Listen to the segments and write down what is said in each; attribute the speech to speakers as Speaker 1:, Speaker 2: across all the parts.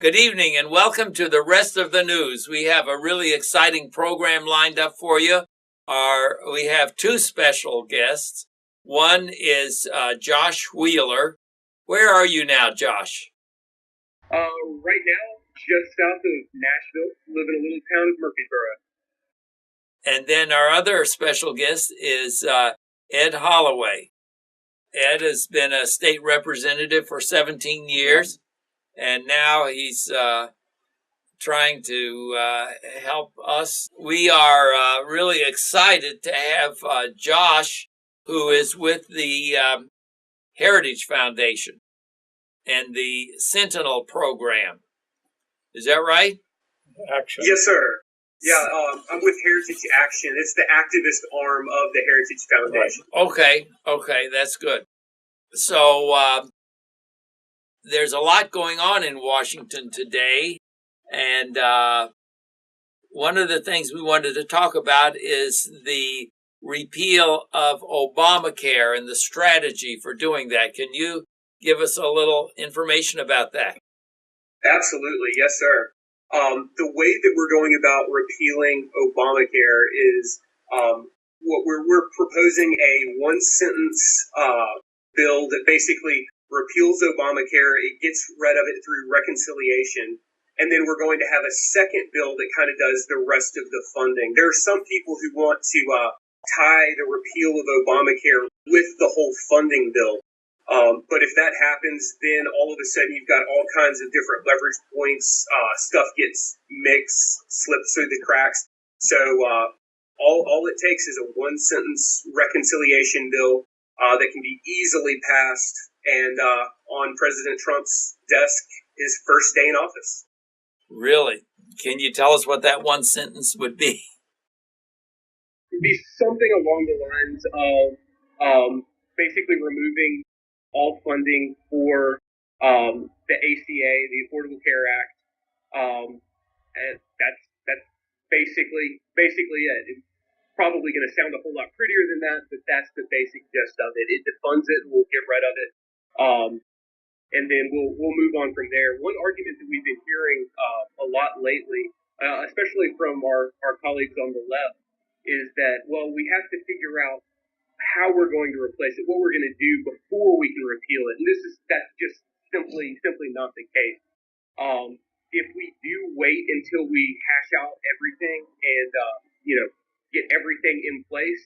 Speaker 1: Good evening and welcome to the rest of the news. We have a really exciting program lined up for you. We have two special guests. One is Josh Wheeler. Where are you now, Josh?
Speaker 2: Right now, just south of Nashville, live in a little town of Murfreesboro.
Speaker 1: And then our other special guest is Ed Holloway. Ed has been a state representative for 17 years, and now he's trying to help us. We are really excited to have Josh, who is with the Heritage Foundation and the Sentinel program. Is that right?
Speaker 3: Action.
Speaker 2: Yes, sir. Yeah, I'm with Heritage Action. It's the activist arm of the Heritage Foundation.
Speaker 1: Right. Okay, that's good. So there's a lot going on in Washington today, and one of the things we wanted to talk about is the repeal of Obamacare and the strategy for doing that. Can you give us a little information about that?
Speaker 2: Absolutely, yes, sir. The way that we're going about repealing Obamacare is what we're proposing a one-sentence bill that basically repeals Obamacare. It gets rid of it through reconciliation. And then we're going to have a second bill that kind of does the rest of the funding. There are some people who want to tie the repeal of Obamacare with the whole funding bill. But if that happens, then all of a sudden you've got all kinds of different leverage points. Stuff gets mixed, slips through the cracks. So all it takes is a one-sentence reconciliation bill that can be easily passed and on President Trump's desk his first day in office.
Speaker 1: Really? Can you tell us what that one sentence would be?
Speaker 2: It would be something along the lines of basically removing all funding for the ACA, the Affordable Care Act, and that's basically it. It's probably going to sound a whole lot prettier than that, but that's the basic gist of it. It defunds it, we'll get rid of it, and then we'll move on from there. One argument that we've been hearing a lot lately, especially from our colleagues on the left, is that, well, we have to figure out how we're going to replace it, what we're going to do before we can repeal it. And that's just simply not the case. If we do wait until we hash out everything and get everything in place,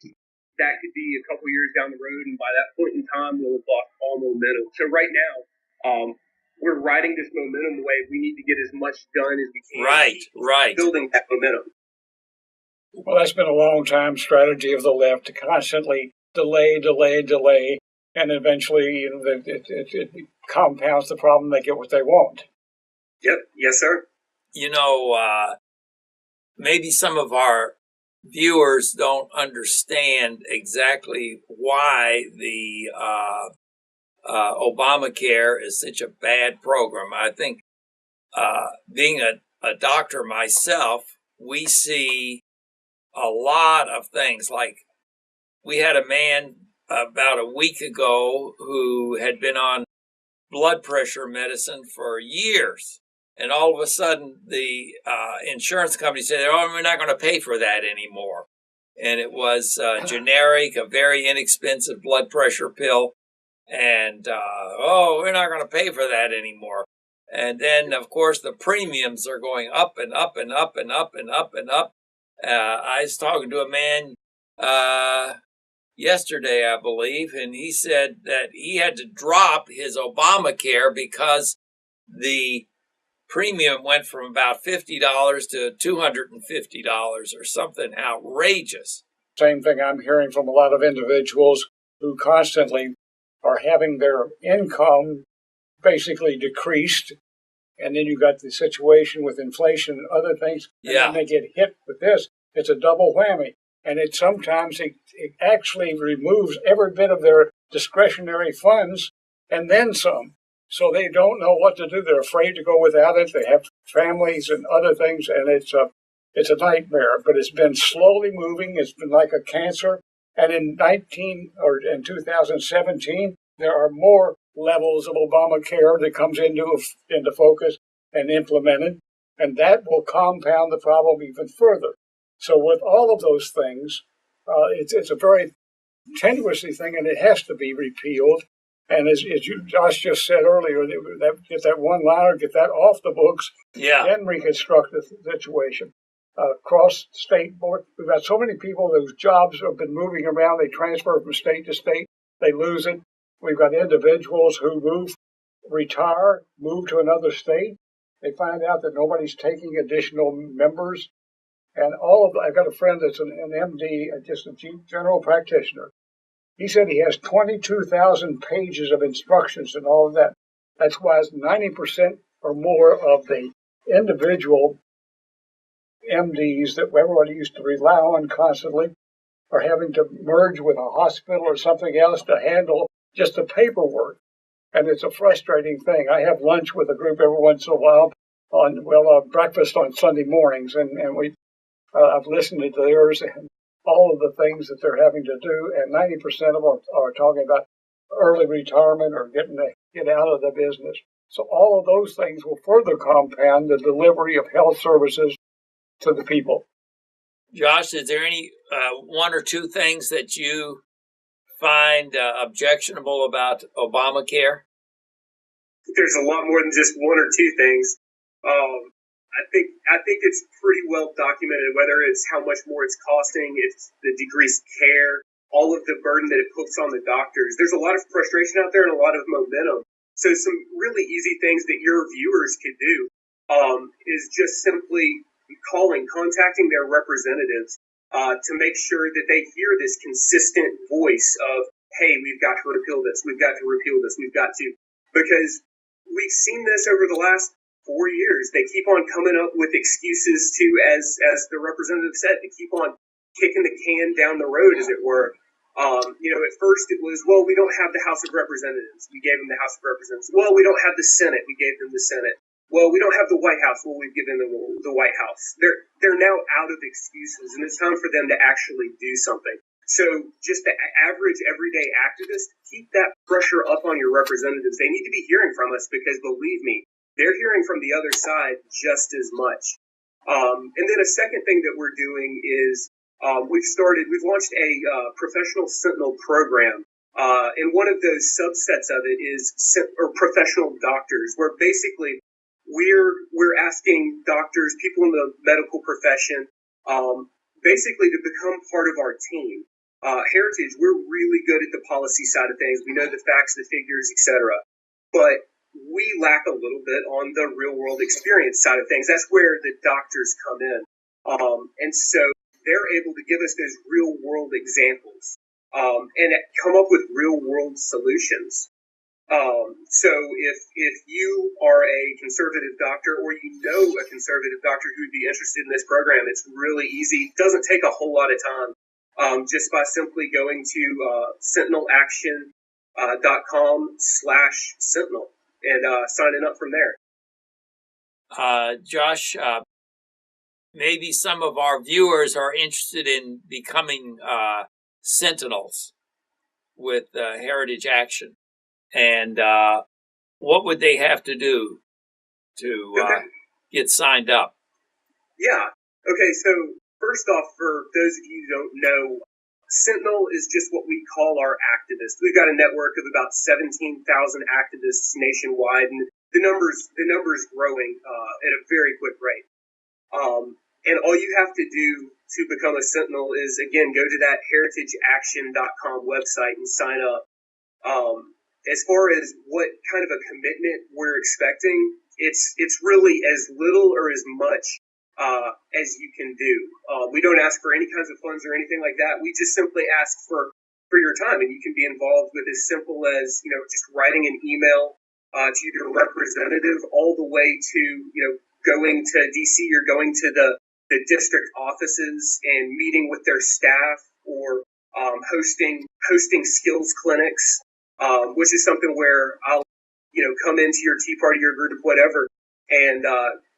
Speaker 2: that could be a couple years down the road, and by that point in time, we'll have lost all momentum. So right now, we're riding this momentum wave. We need to get as much done as we can.
Speaker 1: Right.
Speaker 2: Building that momentum.
Speaker 3: Well, that's been a long-time strategy of the left to constantly delay, and eventually it compounds the problem. They get what they want.
Speaker 2: Yep. Yes, sir.
Speaker 1: Maybe some of our viewers don't understand exactly why the Obamacare is such a bad program. I think being a doctor myself, we see a lot of things. Like, we had a man about a week ago who had been on blood pressure medicine for years. And all of a sudden, the insurance company said, oh, we're not going to pay for that anymore. And it was generic, a very inexpensive blood pressure pill. And, we're not going to pay for that anymore. And then, of course, the premiums are going up and up and up and up and up and up. I was talking to a man yesterday, I believe, and he said that he had to drop his Obamacare because the premium went from about $50 to $250 or something outrageous.
Speaker 3: Same thing I'm hearing from a lot of individuals who constantly are having their income basically decreased. And then you got the situation with inflation and other things. And then they get hit with this. It's a double whammy. And sometimes it actually removes every bit of their discretionary funds and then some. So they don't know what to do. They're afraid to go without it. They have families and other things, and it's a nightmare. But it's been slowly moving. It's been like a cancer. And in 2017, there are more levels of Obamacare that comes into focus. and implemented, and that will compound the problem even further. So with all of those things, it's a very tenuously thing, and it has to be repealed. And as Josh just said earlier, get that one liner, get that off the books, then reconstruct the situation. Cross state board, we've got so many people whose jobs have been moving around. They transfer from state to state, they lose it. We've got individuals who retire, move to another state. They find out that nobody's taking additional members. And I've got a friend that's an MD, just a general practitioner. He said he has 22,000 pages of instructions and all of that. That's why 90% or more of the individual MDs that everybody used to rely on constantly are having to merge with a hospital or something else to handle just the paperwork. And it's a frustrating thing. I have lunch with a group every once in a while breakfast on Sunday mornings, and I've listened to theirs and all of the things that they're having to do, and 90% of them are talking about early retirement or get out of the business. So all of those things will further compound the delivery of health services to the people.
Speaker 1: Josh, is there any one or two things that you find objectionable about Obamacare?
Speaker 2: There's a lot more than just one or two things. I think it's pretty well documented, whether it's how much more it's costing, it's the decreased care, all of the burden that it puts on the doctors. There's a lot of frustration out there and a lot of momentum. So some really easy things that your viewers could do is just simply contacting their representatives to make sure that they hear this consistent voice of, hey, we've got to repeal this, we've got to repeal this, we've got to. Because we've seen this over the last 4 years. They keep on coming up with excuses to, as the representative said, to keep on kicking the can down the road, as it were. At first it was, well, we don't have the House of Representatives. We gave them the House of Representatives. Well, we don't have the Senate. We gave them the Senate. Well, we don't have the White House. Well, we've given them the White House. They're now out of excuses, and it's time for them to actually do something. So just the average everyday activist, keep that pressure up on your representatives. They need to be hearing from us because, believe me, they're hearing from the other side just as much. And then a second thing that we're doing is we've launched a professional sentinel program. And one of those subsets of it is professional doctors, where basically we're asking doctors, people in the medical profession, basically to become part of our team. Heritage, we're really good at the policy side of things. We know the facts, the figures, etc. But we lack a little bit on the real world experience side of things. That's where the doctors come in. And so they're able to give us those real world examples and come up with real world solutions. So if you are a conservative doctor or you know a conservative doctor who would be interested in this program, it's really easy. It doesn't take a whole lot of time. Just by simply going to sentinelaction.com/sentinel and signing up from there.
Speaker 1: Josh, maybe some of our viewers are interested in becoming sentinels with Heritage Action. And what would they have to do to get signed up?
Speaker 2: Yeah. Okay, so first off, for those of you who don't know, Sentinel is just what we call our activists. We've got a network of about 17,000 activists nationwide, and the number's growing at a very quick rate. And all you have to do to become a Sentinel is, again, go to that heritageaction.com website and sign up. As far as what kind of a commitment we're expecting, it's really as little or as much as you can do. We don't ask for any kinds of funds or anything like that. We just simply ask for your time, and you can be involved with as simple as, just writing an email to your representative, all the way to, going to DC or going to the district offices and meeting with their staff, or hosting skills clinics, which is something where I'll, come into your Tea Party or group, whatever, and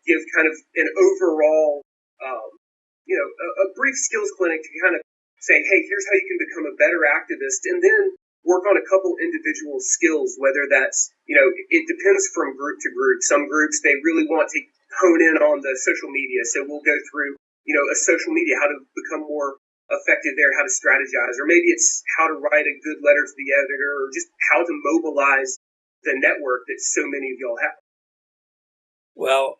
Speaker 2: give kind of an overall, a brief skills clinic to kind of say, hey, here's how you can become a better activist. And then work on a couple individual skills, whether that's, it depends from group to group. Some groups, they really want to hone in on the social media. So we'll go through, a social media, how to become more effective there, how to strategize, or maybe it's how to write a good letter to the editor, or just how to mobilize the network that so many of y'all have.
Speaker 1: Well,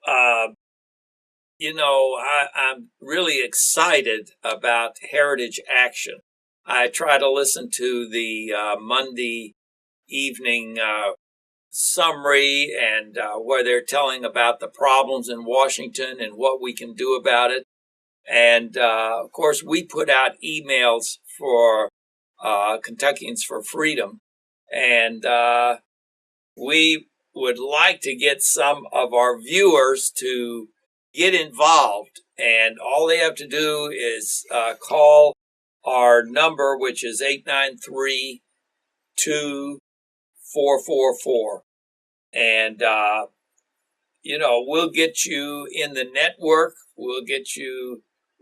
Speaker 1: I'm really excited about Heritage Action. I try to listen to the Monday evening summary and where they're telling about the problems in Washington and what we can do about it. And, of course, we put out emails for Kentuckians for Freedom. And we would like to get some of our viewers to get involved. And all they have to do is call our number, which is 893-2444. And, we'll get you in the network.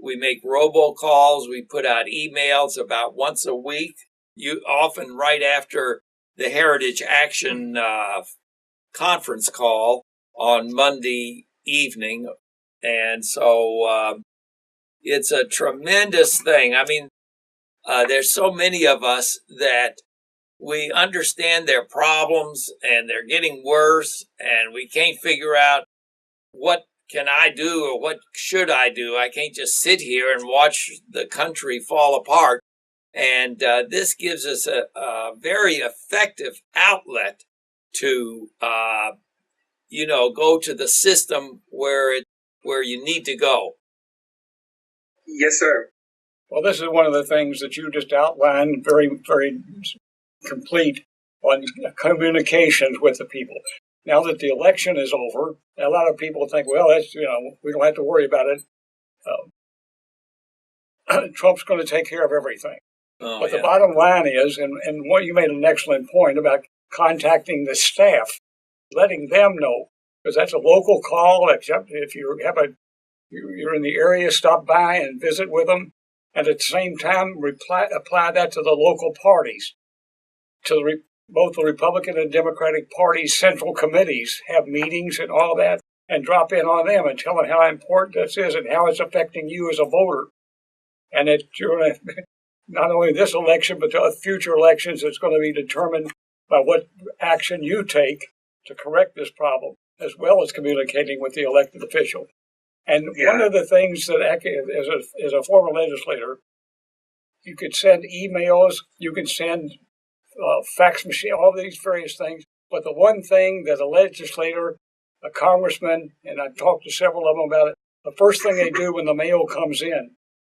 Speaker 1: We make robocalls. We put out emails about once a week. You often right after the Heritage Action conference call on Monday evening. And so it's a tremendous thing. I mean, there's so many of us that we understand their problems and they're getting worse, and we can't figure out what can I do or what should I do. I can't just sit here and watch the country fall apart. And this gives us a very effective outlet to, go to the system where you need to go.
Speaker 2: Yes, sir.
Speaker 3: Well, this is one of the things that you just outlined, very, very complete on communications with the people. Now that the election is over, a lot of people think, well, that's, we don't have to worry about it. Trump's going to take care of everything. But the bottom line is, and what you made an excellent point about contacting the staff, letting them know, because that's a local call. Except if you're in the area, stop by and visit with them, and at the same time apply that to the local parties, to both the Republican and Democratic parties' central committees have meetings and all that, and drop in on them and tell them how important this is and how it's affecting you as a voter, and that you're not only this election, but the future elections, it's going to be determined by what action you take to correct this problem, as well as communicating with the elected official. And one of the things that, as a former legislator, you could send emails, you can send fax machine, all these various things. But the one thing that a legislator, a congressman, and I've talked to several of them about it, the first thing they do when the mail comes in,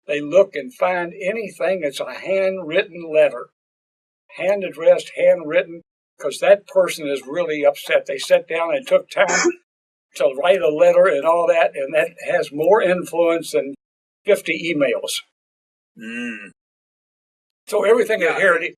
Speaker 3: they look and find anything that's a handwritten letter, hand addressed, handwritten, because that person is really upset. They sat down and took time to write a letter and all that, and that has more influence than 50 emails. So everything at Heritage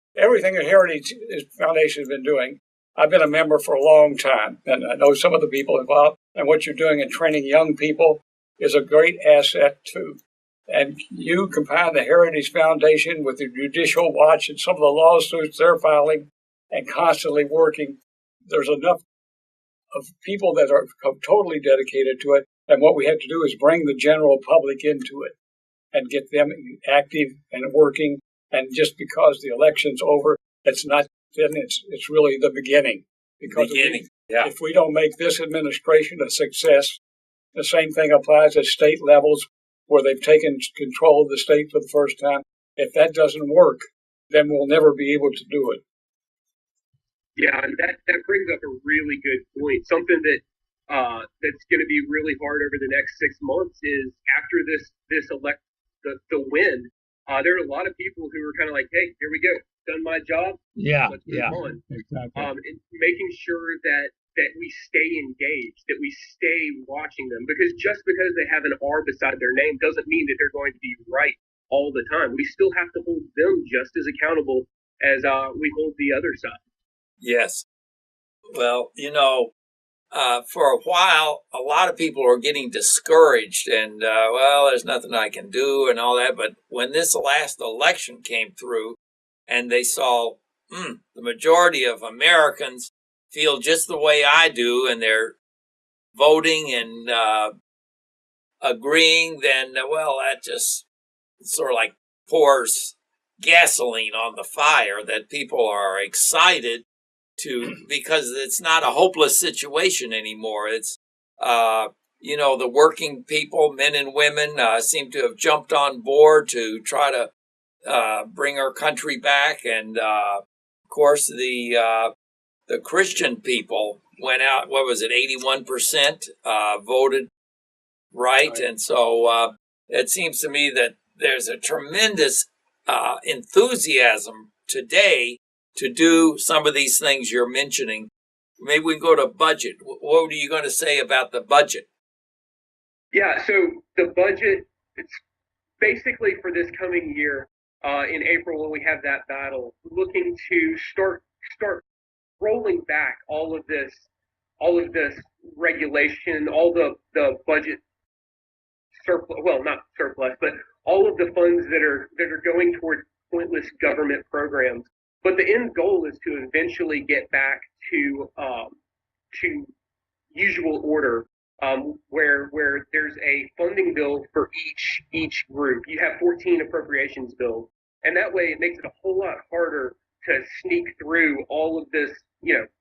Speaker 3: Foundation has been doing, I've been a member for a long time, and I know some of the people involved, and what you're doing in training young people is a great asset too. And you combine the Heritage Foundation with the Judicial Watch and some of the lawsuits they're filing and constantly working. There's enough of people that are totally dedicated to it. And what we have to do is bring the general public into it and get them active and working. And just because the election's over, it's not, then it's really the beginning. Because if we don't make this administration a success, the same thing applies at state levels where they've taken control of the state for the first time. If that doesn't work, then we'll never be able to do it.
Speaker 2: Yeah, and that brings up a really good point. Something that's going to be really hard over the next 6 months is after the win. There are a lot of people who are kind of like, hey, here we go, done my job. Let's move on.
Speaker 3: Exactly.
Speaker 2: And making sure that we stay engaged, that we stay watching them, because just because they have an R beside their name doesn't mean that they're going to be right all the time. We still have to hold them just as accountable as we hold the other side.
Speaker 1: Yes. Well, for a while, a lot of people are getting discouraged and, there's nothing I can do and all that. But when this last election came through and they saw the majority of Americans feel just the way I do, and they're voting and agreeing, then, well, that just sort of like pours gasoline on the fire, that people are excited because it's not a hopeless situation anymore. It's, the working people, men and women, seem to have jumped on board to try to bring our country back. And, of course, the Christian people went out, what was it, 81% voted right. And so it seems to me that there's a tremendous enthusiasm today to do some of these things you're mentioning. Maybe we can go to budget. What are you going to say about the budget?
Speaker 2: Yeah, so the budget, it's basically for this coming year, in April when we have that battle, looking to start rolling back all of this regulation, all the budget surplus, well, not surplus, but all of the funds that are going towards pointless government programs. But the end goal is to eventually get back to usual order, where there's a funding bill for each group. You have 14 appropriations bills, and that way it makes it a whole lot harder to sneak through all of this,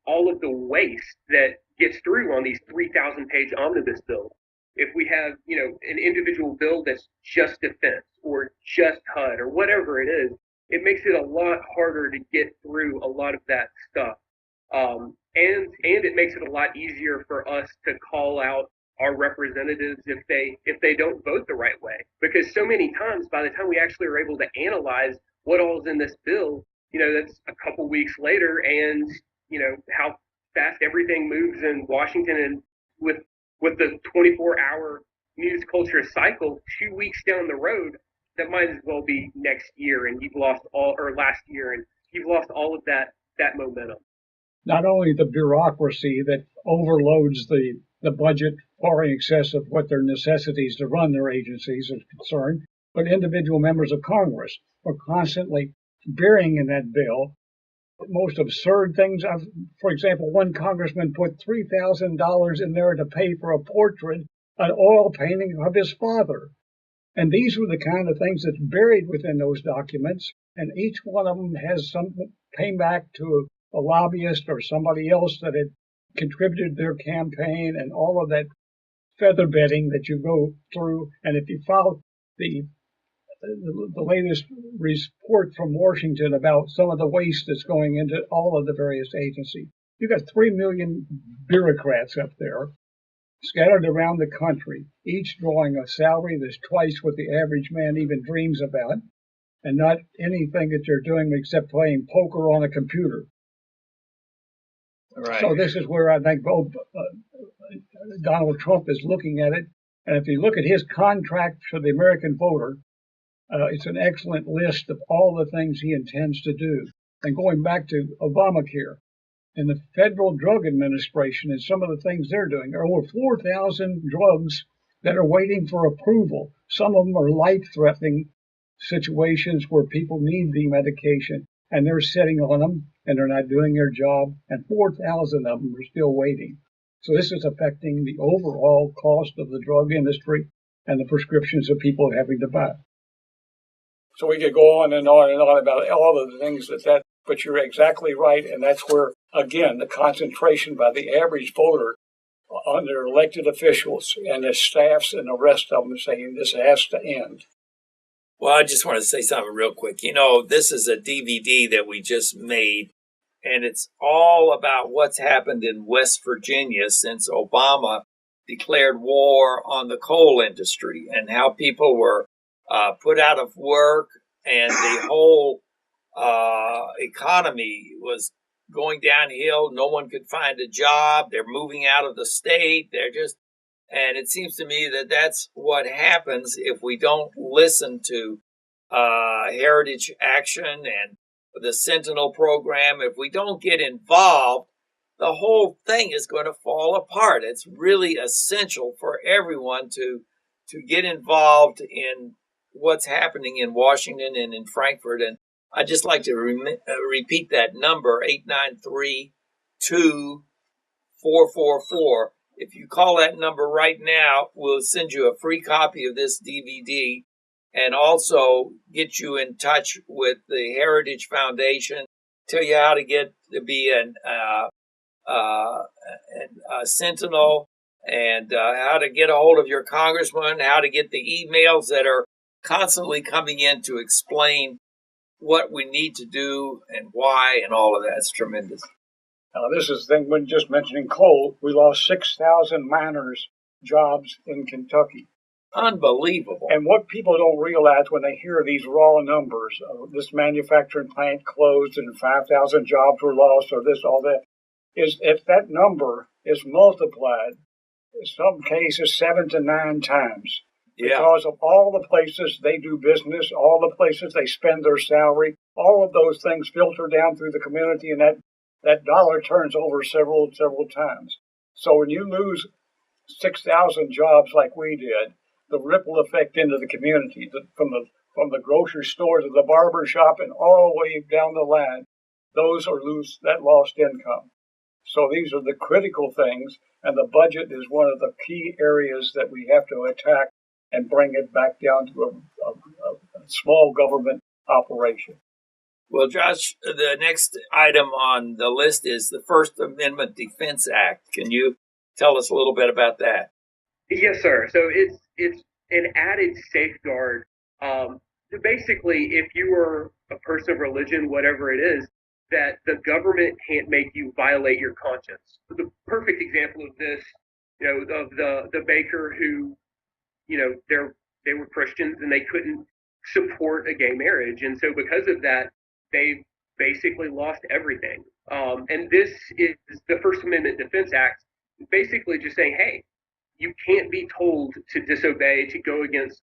Speaker 2: all of the waste that gets through on these 3,000-page omnibus bills. If we have, an individual bill that's just defense or just HUD or whatever it is, it makes it a lot harder to get through a lot of that stuff. And it makes it a lot easier for us to call out our representatives if they don't vote the right way. Because so many times, by the time we actually are able to analyze what all is in this bill, that's a couple weeks later, and how fast everything moves in Washington, and with the 24-hour news culture cycle, 2 weeks down the road, that might as well be next year, and you've lost last year, and you've lost all of that momentum.
Speaker 3: Not only the bureaucracy that overloads the budget far in excess of what their necessities to run their agencies are concerned, but individual members of Congress are constantly burying in that bill the most absurd things. For example, one congressman put $3,000 in there to pay for a portrait, an oil painting of his father. And these were the kind of things that's buried within those documents, and each one of them has came back to a lobbyist or somebody else that had contributed their campaign, and all of that feather bedding that you go through. And if you follow the latest report from Washington about some of the waste that's going into all of the various agencies, you've got 3 million bureaucrats up there scattered around the country, each drawing a salary that's twice what the average man even dreams about, and not anything that they're doing except playing poker on a computer.
Speaker 1: Right.
Speaker 3: So this is where I think Donald Trump is looking at it. And if you look at his contract for the American voter, it's an excellent list of all the things he intends to do. And going back to Obamacare and the Federal Drug Administration and some of the things they're doing, there are over 4,000 drugs that are waiting for approval. Some of them are life-threatening situations where people need the medication, and they're sitting on them, and they're not doing their job, and 4,000 of them are still waiting. So this is affecting the overall cost of the drug industry and the prescriptions that people are having to buy. So we could go on and on and on about all of the things but you're exactly right, and that's where, again, the concentration by the average voter on their elected officials and their staffs and the rest of them saying this has to end.
Speaker 1: Well, I just want to say something real quick. This is a DVD that we just made, and it's all about what's happened in West Virginia since Obama declared war on the coal industry, and how people were put out of work, and the whole economy was going downhill. No one could find a job. They're moving out of the state. And it seems to me that that's what happens if we don't listen to Heritage Action and the Sentinel program. If we don't get involved, the whole thing is going to fall apart. It's really essential for everyone to get involved in what's happening in Washington and in Frankfurt. And I'd just like to repeat that number, 893-2444. If you call that number right now, we'll send you a free copy of this DVD and also get you in touch with the Heritage Foundation, tell you how to get to be a sentinel, and how to get a hold of your congressman, how to get the emails that are constantly coming in to explain what we need to do and why, and all of that's tremendous.
Speaker 3: This is the thing when just mentioning coal, we lost 6,000 miners' jobs in Kentucky.
Speaker 1: Unbelievable.
Speaker 3: And what people don't realize when they hear these raw numbers, this manufacturing plant closed and 5,000 jobs were lost, or this, all that, is if that number is multiplied, in some cases 7 to 9 times.
Speaker 1: Yeah.
Speaker 3: Because of all the places they do business, all the places they spend their salary, all of those things filter down through the community, and that dollar turns over several times. So when you lose 6,000 jobs like we did, the ripple effect into the community, from the grocery store to the barber shop and all the way down the line, those are that lost income. So these are the critical things, and the budget is one of the key areas that we have to attack and bring it back down to a small government operation.
Speaker 1: Well, Josh, the next item on the list is the First Amendment Defense Act. Can you tell us a little bit about that?
Speaker 2: Yes, sir. So it's an added safeguard. Basically, if you are a person of religion, whatever it is, that the government can't make you violate your conscience. The perfect example of this, of the baker who, they were Christians and they couldn't support a gay marriage, and so because of that, they basically lost everything. And this is the First Amendment Defense Act, basically just saying, hey, you can't be told to disobey, to go against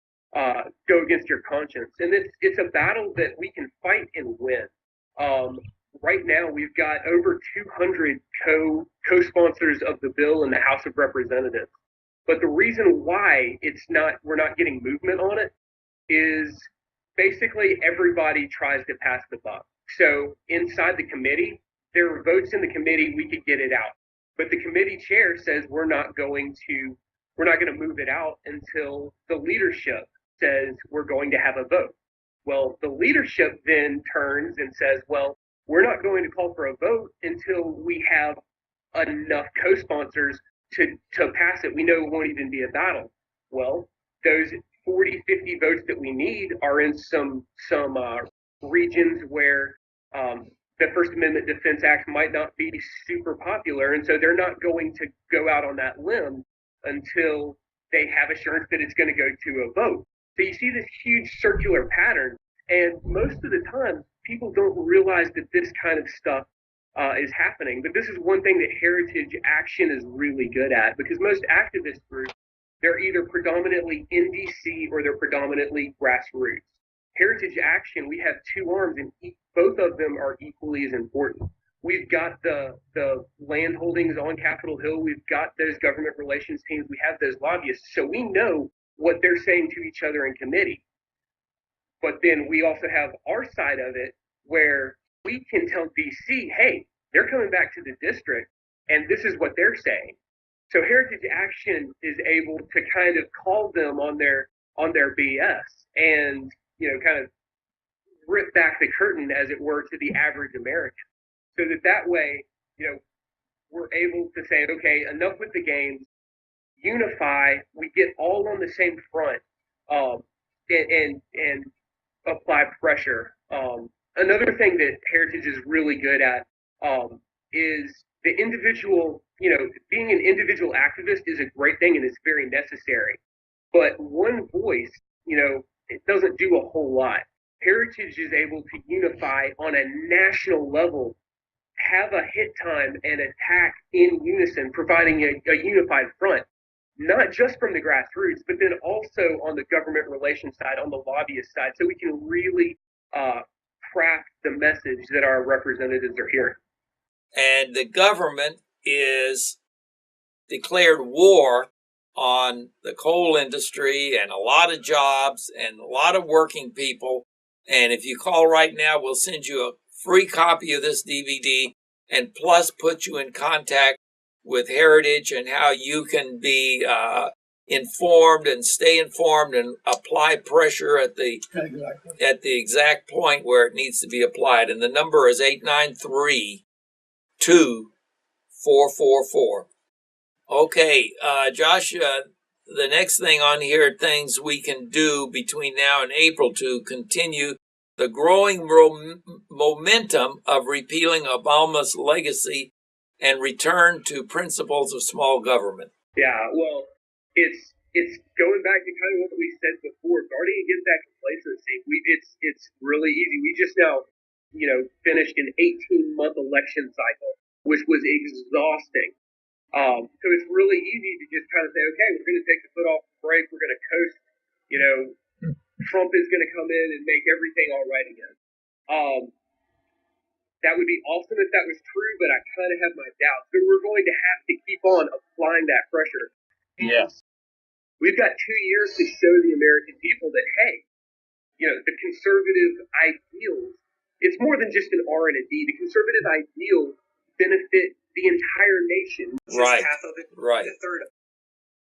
Speaker 2: your conscience, and it's a battle that we can fight and win. Right now, we've got over 200 co-sponsors of the bill in the House of Representatives. But the reason why we're not getting movement on it is basically everybody tries to pass the buck. So inside the committee, there are votes in the committee, we could get it out. But the committee chair says we're not going to move it out until the leadership says we're going to have a vote. Well, the leadership then turns and says, well, we're not going to call for a vote until we have enough co-sponsors to pass it. We know it won't even be a battle. Well, those 40, 50 votes that we need are in some regions where the First Amendment Defense Act might not be super popular, and so they're not going to go out on that limb until they have assurance that it's going to go to a vote. So you see this huge circular pattern, and most of the time, people don't realize that this kind of stuff is happening. But this is one thing that Heritage Action is really good at, because most activist groups, they're either predominantly in DC or they're predominantly grassroots. Heritage Action, we have two arms, and both of them are equally as important. We've got the land holdings on Capitol Hill. We've got those government relations teams. We have those lobbyists. So we know what they're saying to each other in committee. But then we also have our side of it where we can tell DC, hey, they're coming back to the district, and this is what they're saying. So Heritage Action is able to kind of call them on their BS and, kind of rip back the curtain, as it were, to the average American. So that way, we're able to say, okay, enough with the games, unify, we get all on the same front, and apply pressure. Another thing that Heritage is really good at is the individual, being an individual activist is a great thing and it's very necessary. But one voice, it doesn't do a whole lot. Heritage is able to unify on a national level, have a hit time and attack in unison, providing a unified front, not just from the grassroots, but then also on the government relations side, on the lobbyist side, so we can really craft the message that our representatives are hearing.
Speaker 1: And the government is declared war on the coal industry and a lot of jobs and a lot of working people. And if you call right now, we'll send you a free copy of this DVD and plus put you in contact with Heritage and how you can be informed and stay informed and apply pressure at the exact point where it needs to be applied. And the number is 893-2444. Okay, Josh, the next thing on here, things we can do between now and April to continue the growing momentum of repealing Obama's legacy and return to principles of small government.
Speaker 2: Yeah, well, it's going back to kind of what we said before, guarding against that complacency. It's really easy. We just now, finished an 18-month election cycle, which was exhausting. So it's really easy to just kind of say, okay, we're going to take the foot off the brake. We're going to coast. Trump is going to come in and make everything all right again. That would be awesome if that was true, but I kind of have my doubts. So we're going to have to keep on applying that pressure.
Speaker 3: Yes.
Speaker 2: We've got 2 years to show the American people that, hey, the conservative ideals, it's more than just an R and a D. The conservative ideals benefit the entire nation,
Speaker 1: right.
Speaker 2: Half of it,
Speaker 1: right.
Speaker 2: A third of it.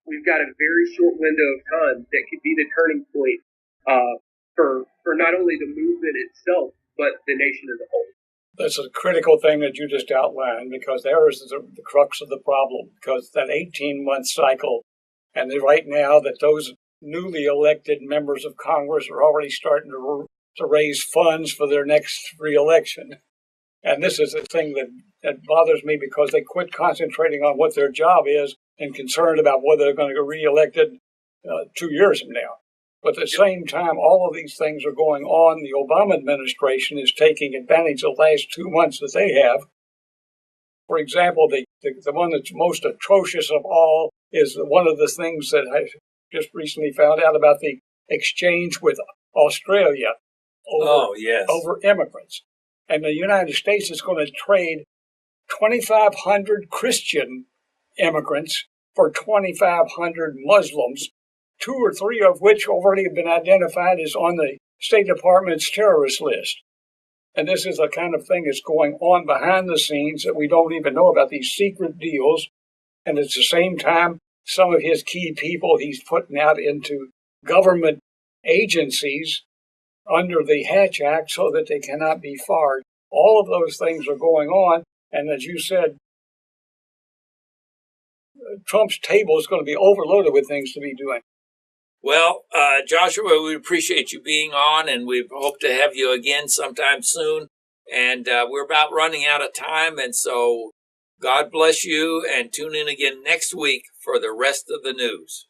Speaker 2: We've got a very short window of time that could be the turning point for not only the movement itself, but the nation as a whole.
Speaker 3: That's a critical thing that you just outlined, because there is the crux of the problem, because that 18-month cycle, and right now that those newly elected members of Congress are already starting to raise funds for their next reelection. And this is the thing that bothers me, because they quit concentrating on what their job is and concerned about whether they're going to get reelected 2 years from now. But at the same time, all of these things are going on. The Obama administration is taking advantage of the last 2 months that they have. For example, the one that's most atrocious of all is one of the things that I just recently found out about, the exchange with Australia over immigrants. And the United States is going to trade 2,500 Christian immigrants for 2,500 Muslims, 2 or 3 of which already have been identified as on the State Department's terrorist list. And this is the kind of thing that's going on behind the scenes that we don't even know about, these secret deals. And at the same time, some of his key people he's putting out into government agencies under the Hatch Act so that they cannot be fired. All of those things are going on. And as you said, Trump's table is going to be overloaded with things to be doing.
Speaker 1: Well, Joshua, we appreciate you being on, and we hope to have you again sometime soon. And we're about running out of time, and so God bless you, and tune in again next week for the rest of the news.